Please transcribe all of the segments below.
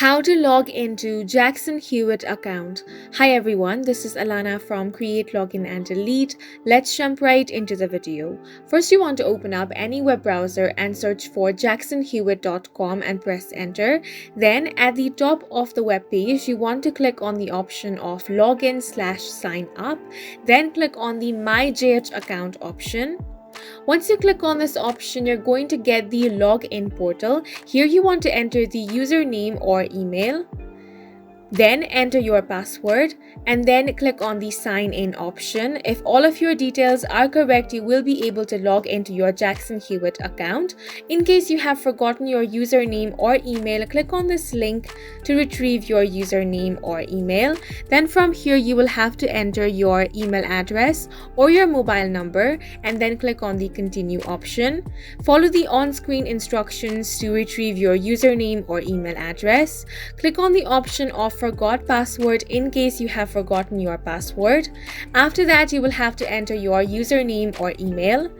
How to log into Jackson Hewitt account. Hi everyone, this is Alana from Create, Login and Delete. Let's jump right into the video. First, you want to open up any web browser and search for jacksonhewitt.com and press enter. Then at the top of the web page, you want to click on the option of login/sign up. Then click on the My JH account option. Once you click on this option, you're going to get the login portal. Here you want to enter the username or email. Then enter your password and then click on the sign in option. If all of your details are correct, you will be able to log into your Jackson Hewitt account. In case you have forgotten your username or email, click on this link to retrieve your username or email. Then from here, you will have to enter your email address or your mobile number and then click on the continue option. Follow the on-screen instructions to retrieve your username or email address. Click on the option of forgot password in case you have forgotten your password. After that, you will have to enter your username or email.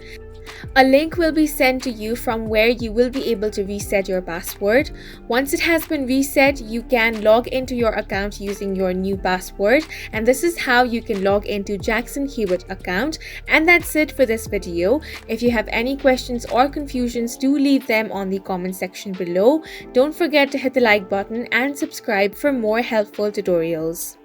A link will be sent to you from where you will be able to reset your password. Once it has been reset, you can log into your account using your new password, and this is how you can log into Jackson Hewitt account. And that's it for this video. If you have any questions or confusions, do leave them on the comment section below. Don't forget to hit the like button and subscribe for more helpful tutorials.